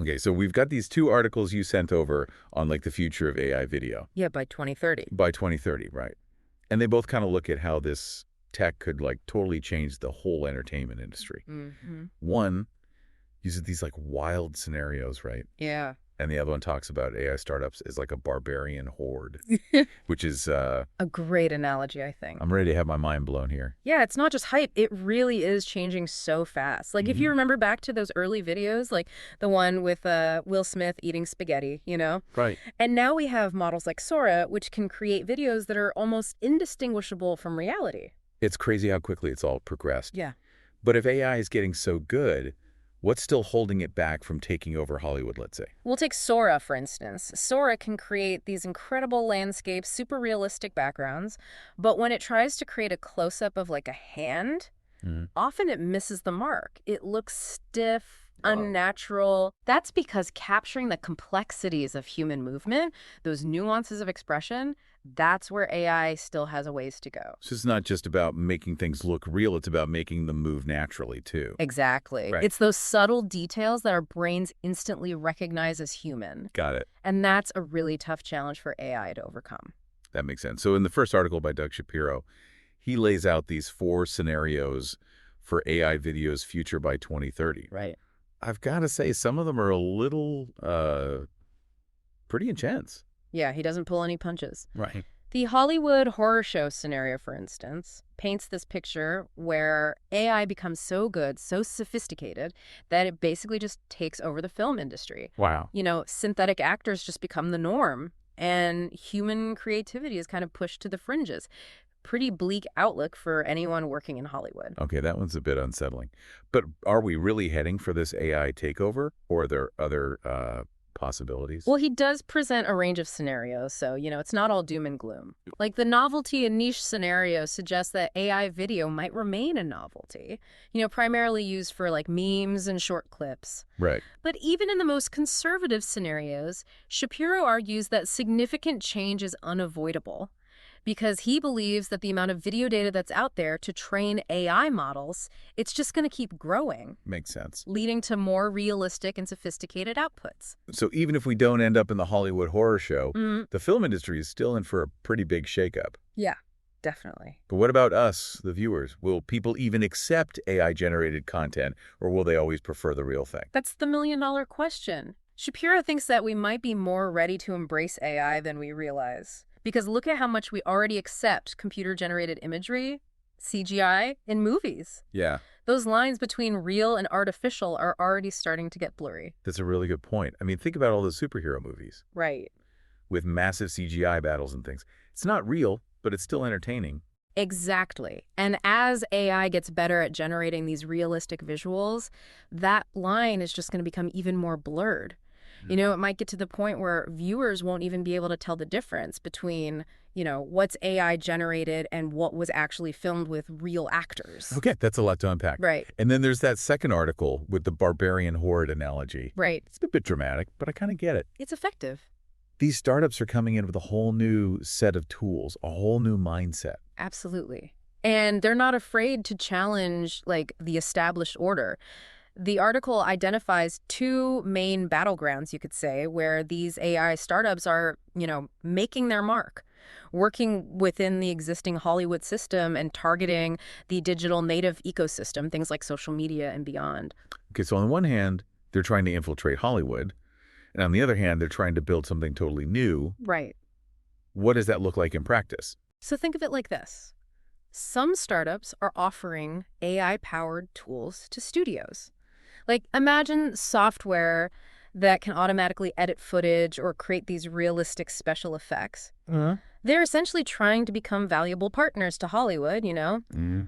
Okay, so we've got these two articles you sent over on like the future of AI video. Yeah, by 2030. By 2030, right. And they both kind of look at how this tech could like totally change the whole entertainment industry. Mm-hmm. One uses these like wild scenarios, right? Yeah. And the other one talks about AI startups as like a barbarian horde, which is, A great analogy, I think. I'm ready to have my mind blown here. Yeah, it's not just hype. It really is changing so fast. Like, if you remember back to those early videos, like the one with Will Smith eating spaghetti, you know? Right. And now we have models like Sora, which can create videos that are almost indistinguishable from reality. It's crazy how quickly it's all progressed. Yeah. But if AI is getting so good, what's still holding it back from taking over Hollywood, let's say? We'll take Sora, for instance. Sora can create these incredible landscapes, super realistic backgrounds, but when it tries to create a close-up of like a hand, often it misses the mark. It looks stiff, unnatural. That's because capturing the complexities of human movement, those nuances of expression, that's where AI still has a ways to go. So it's not just about making things look real, it's about making them move naturally, too. Exactly. Right. It's those subtle details that our brains instantly recognize as human. Got it. And that's a really tough challenge for AI to overcome. That makes sense. So in the first article by Doug Shapiro, he lays out these 4 scenarios for AI video's future by 2030. Right. I've got to say, some of them are a little, pretty intense. Yeah, he doesn't pull any punches. Right. The Hollywood horror show scenario, for instance, paints this picture where AI becomes so good, so sophisticated, that it basically just takes over the film industry. Wow. You know, synthetic actors just become the norm, and human creativity is kind of pushed to the fringes. Pretty bleak outlook for anyone working in Hollywood. Okay, that one's a bit unsettling. But are we really heading for this AI takeover, or are there other possibilities? Well, he does present a range of scenarios, so, you know, it's not all doom and gloom. Like, the novelty and niche scenario suggests that AI video might remain a novelty, you know, primarily used for, like, memes and short clips. Right. But even in the most conservative scenarios, Shapiro argues that significant change is unavoidable, because he believes that the amount of video data that's out there to train AI models, it's just going to keep growing. Makes sense. Leading to more realistic and sophisticated outputs. So even if we don't end up in the Hollywood horror show, the film industry is still in for a pretty big shakeup. Yeah, definitely. But what about us, the viewers? Will people even accept AI-generated content, or will they always prefer the real thing? That's the million-dollar question. Shapiro thinks that we might be more ready to embrace AI than we realize. Because look at how much we already accept computer-generated imagery, CGI, in movies. Yeah. Those lines between real and artificial are already starting to get blurry. That's a really good point. I mean, think about all the superhero movies. Right. With massive CGI battles and things. It's not real, but it's still entertaining. Exactly. And as AI gets better at generating these realistic visuals, that line is just going to become even more blurred. You know, it might get to the point where viewers won't even be able to tell the difference between, you know, what's AI generated and what was actually filmed with real actors. Okay, that's a lot to unpack. Right. And then there's that second article with the barbarian horde analogy. Right. It's a bit dramatic, but I kind of get it. It's effective. These startups are coming in with a whole new set of tools, a whole new mindset. Absolutely. And they're not afraid to challenge, like, the established order. The article identifies 2 main battlegrounds, you could say, where these AI startups are, you know, making their mark, working within the existing Hollywood system and targeting the digital native ecosystem, things like social media and beyond. Okay, so on the one hand, they're trying to infiltrate Hollywood, and on the other hand, they're trying to build something totally new. Right. What does that look like in practice? So think of it like this. Some startups are offering AI-powered tools to studios. Like, imagine software that can automatically edit footage or create these realistic special effects. They're essentially trying to become valuable partners to Hollywood, you know,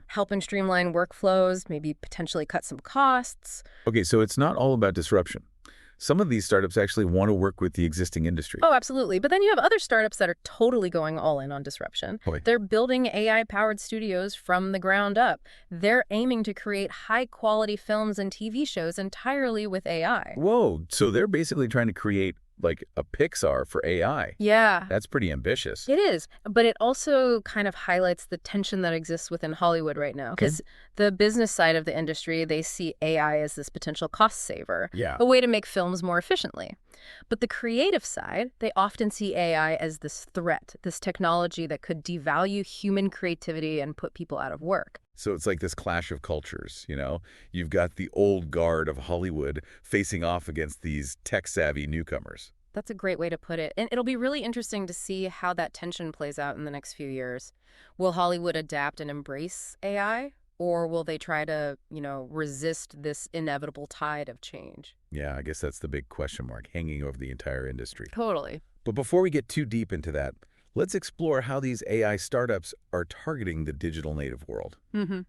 helping streamline workflows, maybe potentially cut some costs. Okay, so it's not all about disruption. Some of these startups actually want to work with the existing industry. Oh, absolutely. But then you have other startups that are totally going all in on disruption. Boy. They're building AI-powered studios from the ground up. They're aiming to create high-quality films and TV shows entirely with AI. Whoa, so they're basically trying to create like a Pixar for AI. Yeah. That's pretty ambitious. It is, but it also kind of highlights the tension that exists within Hollywood right now. Okay. Because the business side of the industry, they see AI as this potential cost saver, Yeah. a way to make films more efficiently. But the creative side, they often see AI as this threat, this technology that could devalue human creativity and put people out of work. So it's like this clash of cultures, you know? You've got the old guard of Hollywood facing off against these tech-savvy newcomers. That's a great way to put it. And it'll be really interesting to see how that tension plays out in the next few years. Will Hollywood adapt and embrace AI? Or will they try to, resist this inevitable tide of change? Yeah, I guess that's the big question mark hanging over the entire industry. Totally. But before we get too deep into that, let's explore how these AI startups are targeting the digital native world. Mm-hmm.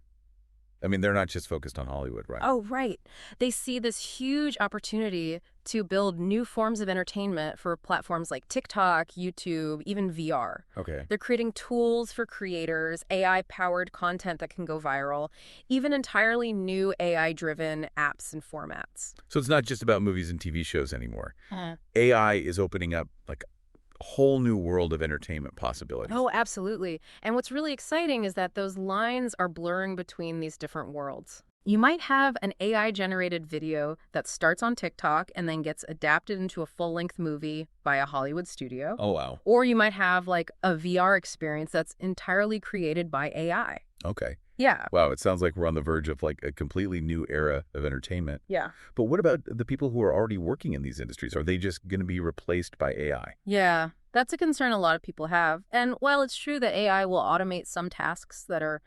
I mean, they're not just focused on Hollywood, right? Oh, right. They see this huge opportunity to build new forms of entertainment for platforms like TikTok, YouTube, even VR. Okay. They're creating tools for creators, AI-powered content that can go viral, even entirely new AI-driven apps and formats. So it's not just about movies and TV shows anymore. Uh, AI is opening up like a whole new world of entertainment possibilities. Oh, absolutely. And what's really exciting is that those lines are blurring between these different worlds. You might have an AI-generated video that starts on TikTok and then gets adapted into a full-length movie by a Hollywood studio. Oh, wow. Or you might have like a VR experience that's entirely created by AI. Okay. Yeah. Wow, it sounds like we're on the verge of like a completely new era of entertainment. Yeah. But what about the people who are already working in these industries? Are they just going to be replaced by AI? Yeah. That's a concern a lot of people have. And while it's true that AI will automate some tasks that are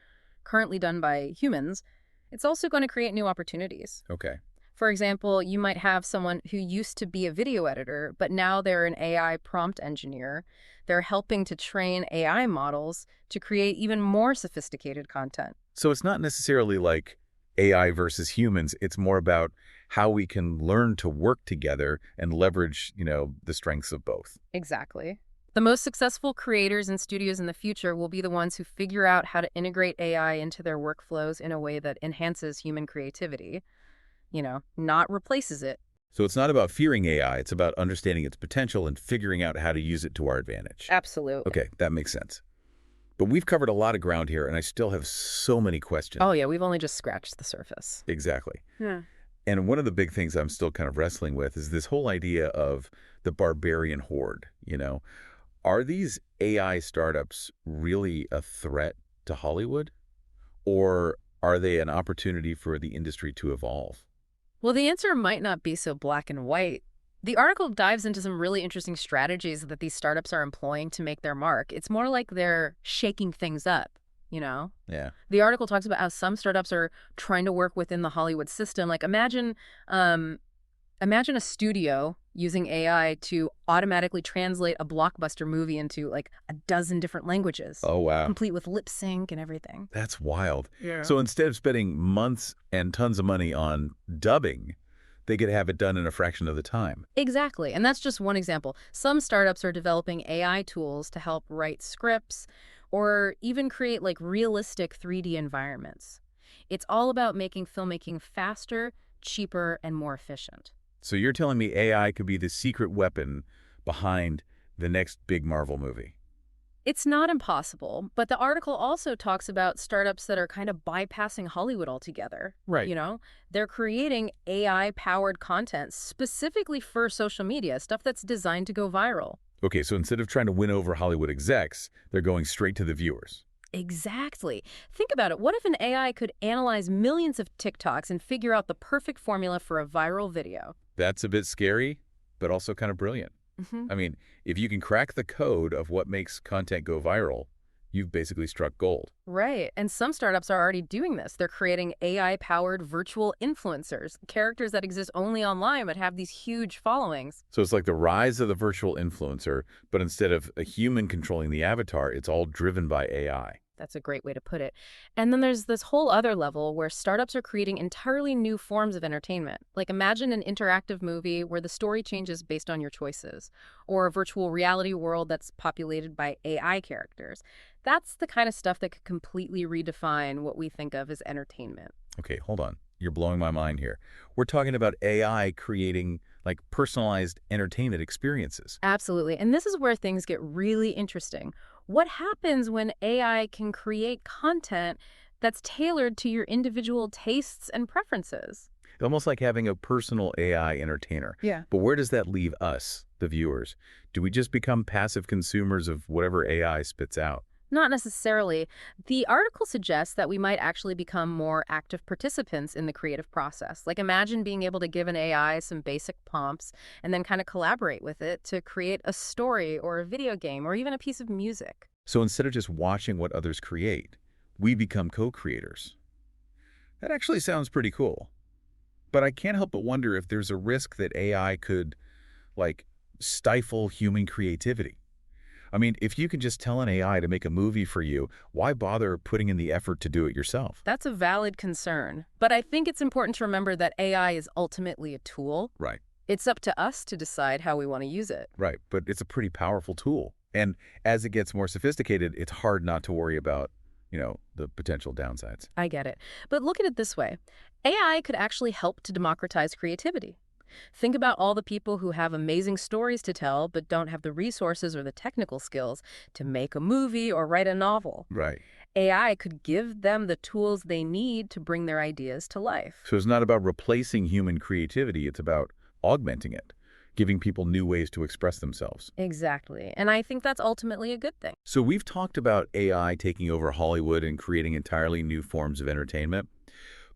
currently done by humans, it's also going to create new opportunities. Okay. For example, you might have someone who used to be a video editor, but now they're an AI prompt engineer. They're helping to train AI models to create even more sophisticated content. So it's not necessarily like AI versus humans. It's more about how we can learn to work together and leverage, the strengths of both. Exactly. The most successful creators and studios in the future will be the ones who figure out how to integrate AI into their workflows in a way that enhances human creativity, not replaces it. So it's not about fearing AI. It's about understanding its potential and figuring out how to use it to our advantage. Absolutely. Okay, that makes sense. But we've covered a lot of ground here, and I still have so many questions. Oh, yeah, we've only just scratched the surface. Exactly. Yeah. And one of the big things I'm still kind of wrestling with is this whole idea of the barbarian horde, Are these AI startups really a threat to Hollywood? Or are they an opportunity for the industry to evolve? Well, the answer might not be so black and white. The article dives into some really interesting strategies that these startups are employing to make their mark. It's more like they're shaking things up. Yeah. The article talks about how some startups are trying to work within the Hollywood system. Like imagine a studio using AI to automatically translate a blockbuster movie into like a dozen different languages, Oh, wow. complete with lip sync and everything. That's wild. Yeah. So instead of spending months and tons of money on dubbing, they could have it done in a fraction of the time. Exactly. And that's just one example. Some startups are developing AI tools to help write scripts or even create like realistic 3D environments. It's all about making filmmaking faster, cheaper, and more efficient. So you're telling me AI could be the secret weapon behind the next big Marvel movie? It's not impossible, but the article also talks about startups that are kind of bypassing Hollywood altogether. Right. They're creating AI-powered content specifically for social media, stuff that's designed to go viral. Okay, so instead of trying to win over Hollywood execs, they're going straight to the viewers. Exactly. Think about it. What if an AI could analyze millions of TikToks and figure out the perfect formula for a viral video? That's a bit scary, but also kind of brilliant. Mm-hmm. I mean, if you can crack the code of what makes content go viral, you've basically struck gold. Right. And some startups are already doing this. They're creating AI-powered virtual influencers, characters that exist only online but have these huge followings. So it's like the rise of the virtual influencer, but instead of a human controlling the avatar, it's all driven by AI. That's a great way to put it. And then there's this whole other level where startups are creating entirely new forms of entertainment. Like imagine an interactive movie where the story changes based on your choices, or a virtual reality world that's populated by AI characters. That's the kind of stuff that could completely redefine what we think of as entertainment. Okay, hold on. You're blowing my mind here. We're talking about AI creating like personalized entertainment experiences. Absolutely. And this is where things get really interesting. What happens when AI can create content that's tailored to your individual tastes and preferences? Almost like having a personal AI entertainer. Yeah. But where does that leave us, the viewers? Do we just become passive consumers of whatever AI spits out? Not necessarily. The article suggests that we might actually become more active participants in the creative process. Like imagine being able to give an AI some basic prompts and then kind of collaborate with it to create a story or a video game or even a piece of music. So instead of just watching what others create, we become co-creators. That actually sounds pretty cool. But I can't help but wonder if there's a risk that AI could, like, stifle human creativity. I mean, if you can just tell an AI to make a movie for you, why bother putting in the effort to do it yourself? That's a valid concern. But I think it's important to remember that AI is ultimately a tool. Right, It's up to us to decide how we want to use it. right. But it's a pretty powerful tool. And as it gets more sophisticated, it's hard not to worry about, the potential downsides. I get it. But look at it this way. AI could actually help to democratize creativity. Think about all the people who have amazing stories to tell but don't have the resources or the technical skills to make a movie or write a novel. Right. AI could give them the tools they need to bring their ideas to life. So it's not about replacing human creativity, it's about augmenting it, giving people new ways to express themselves. Exactly. And I think that's ultimately a good thing. So we've talked about AI taking over Hollywood and creating entirely new forms of entertainment.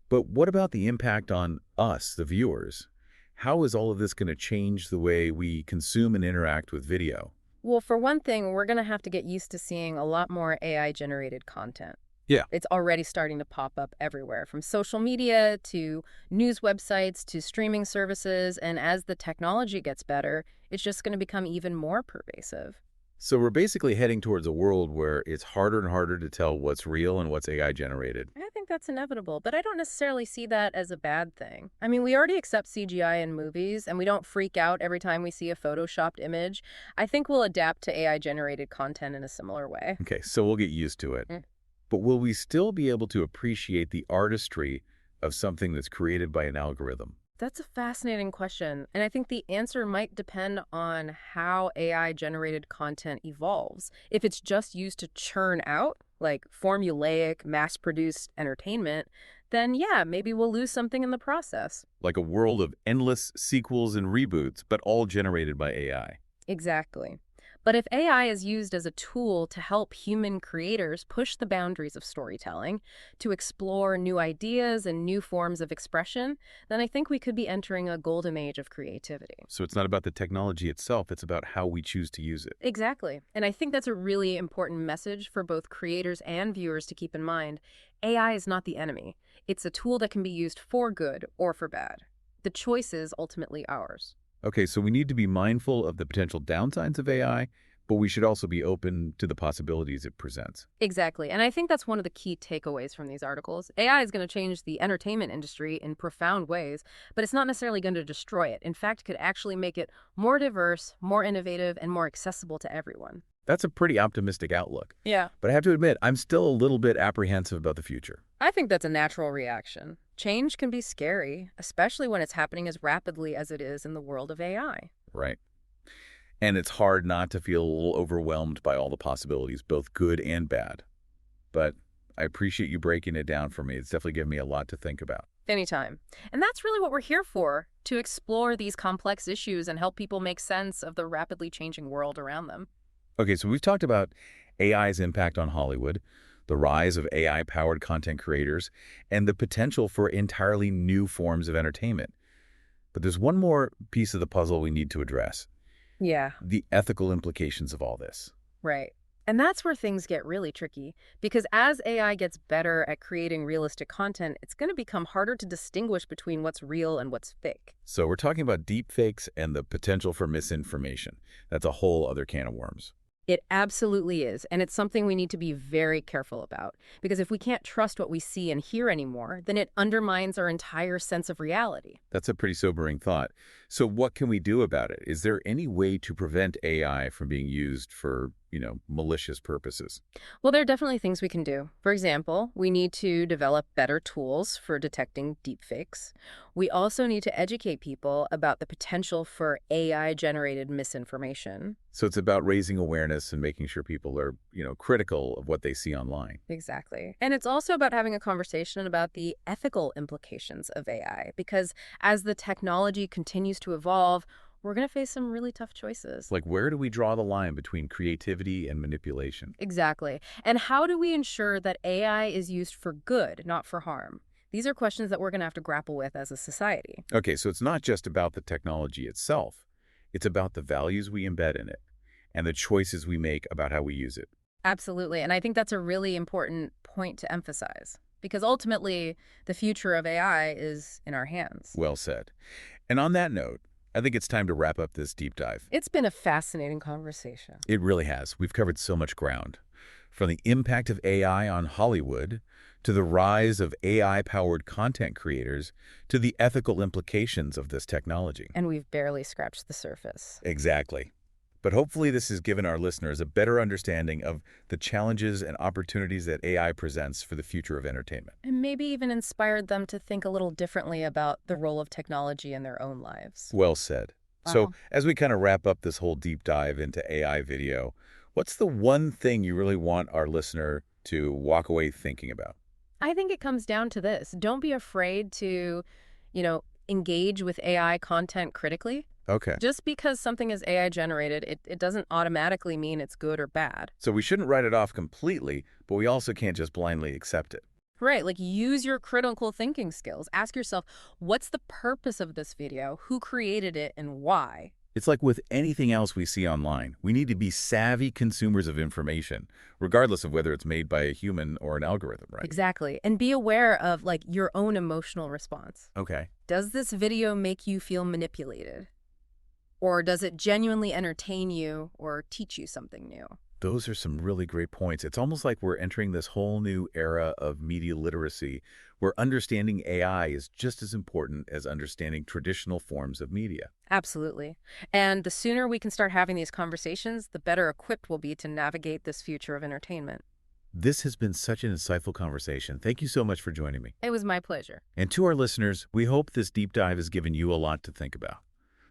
But what about the impact on us, the viewers? How is all of this going to change the way we consume and interact with video? Well, for one thing, we're going to have to get used to seeing a lot more AI-generated content. Yeah. It's already starting to pop up everywhere, from social media to news websites to streaming services. And as the technology gets better, it's just going to become even more pervasive. So we're basically heading towards a world where it's harder and harder to tell what's real and what's AI generated. I think that's inevitable, but I don't necessarily see that as a bad thing. I mean, we already accept CGI in movies, and we don't freak out every time we see a photoshopped image. I think we'll adapt to AI-generated content in a similar way. Okay, so we'll get used to it. Mm. But will we still be able to appreciate the artistry of something that's created by an algorithm? That's a fascinating question, and I think the answer might depend on how AI-generated content evolves. If it's just used to churn out, like formulaic, mass-produced entertainment, then yeah, maybe we'll lose something in the process. Like a world of endless sequels and reboots, but all generated by AI. Exactly. But if AI is used as a tool to help human creators push the boundaries of storytelling, to explore new ideas and new forms of expression, then I think we could be entering a golden age of creativity. So it's not about the technology itself, it's about how we choose to use it. Exactly. And I think that's a really important message for both creators and viewers to keep in mind. AI is not the enemy. It's a tool that can be used for good or for bad. The choice is ultimately ours. Okay, so we need to be mindful of the potential downsides of AI, but we should also be open to the possibilities it presents. Exactly. And I think that's one of the key takeaways from these articles. AI is going to change the entertainment industry in profound ways, but it's not necessarily going to destroy it. In fact, it could actually make it more diverse, more innovative, and more accessible to everyone. That's a pretty optimistic outlook. Yeah. But I have to admit, I'm still a little bit apprehensive about the future. I think that's a natural reaction. Change can be scary, especially when it's happening as rapidly as it is in the world of AI. Right. And it's hard not to feel a little overwhelmed by all the possibilities, both good and bad. But I appreciate you breaking it down for me. It's definitely given me a lot to think about. Anytime. And that's really what we're here for, to explore these complex issues and help people make sense of the rapidly changing world around them. Okay, so we've talked about AI's impact on Hollywood, the rise of AI-powered content creators, and the potential for entirely new forms of entertainment. But there's one more piece of the puzzle we need to address: Yeah, the ethical implications of all this. right. And that's where things get really tricky, because as AI gets better at creating realistic content, it's going to become harder to distinguish between what's real and what's fake. So we're talking about deepfakes and the potential for misinformation. That's a whole other can of worms. It absolutely is, and it's something we need to be very careful about, because if we can't trust what we see and hear anymore, then it undermines our entire sense of reality. That's a pretty sobering thought. So what can we do about it? Is there any way to prevent AI from being used for malicious purposes. Well, there are definitely things we can do. For example, we need to develop better tools for detecting deepfakes. We also need to educate people about the potential for AI-generated misinformation. So it's about raising awareness and making sure people are, critical of what they see online. Exactly. And it's also about having a conversation about the ethical implications of AI, because as the technology continues to evolve, we're going to face some really tough choices. Like, where do we draw the line between creativity and manipulation? Exactly. And how do we ensure that AI is used for good, not for harm? These are questions that we're going to have to grapple with as a society. Okay, so it's not just about the technology itself. It's about the values we embed in it and the choices we make about how we use it. Absolutely. And I think that's a really important point to emphasize, because ultimately, the future of AI is in our hands. Well said. And on that note, I think it's time to wrap up this deep dive. It's been a fascinating conversation. It really has. We've covered so much ground. From the impact of AI on Hollywood, to the rise of AI-powered content creators, to the ethical implications of this technology. And we've barely scratched the surface. Exactly. But hopefully this has given our listeners a better understanding of the challenges and opportunities that AI presents for the future of entertainment. And maybe even inspired them to think a little differently about the role of technology in their own lives. Well said. So Wow. as we kind of wrap up this whole deep dive into AI video, what's the one thing you really want our listener to walk away thinking about? I think it comes down to this. Don't be afraid to, engage with AI content critically. Okay. Just because something is AI generated, it doesn't automatically mean it's good or bad. So we shouldn't write it off completely, but we also can't just blindly accept it. Right, like use your critical thinking skills. Ask yourself, what's the purpose of this video? Who created it and why? It's like with anything else we see online. We need to be savvy consumers of information, regardless of whether it's made by a human or an algorithm, right? Exactly. And be aware of like your own emotional response. Okay. Does this video make you feel manipulated? Or does it genuinely entertain you or teach you something new? Those are some really great points. It's almost like we're entering this whole new era of media literacy where understanding AI is just as important as understanding traditional forms of media. Absolutely. And the sooner we can start having these conversations, the better equipped we'll be to navigate this future of entertainment. This has been such an insightful conversation. Thank you so much for joining me. It was my pleasure. And to our listeners, we hope this deep dive has given you a lot to think about.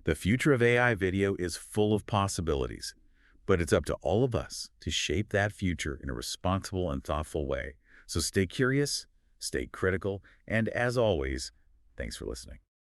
The future of AI video is full of possibilities, but it's up to all of us to shape that future in a responsible and thoughtful way. So stay curious, stay critical, and as always, thanks for listening.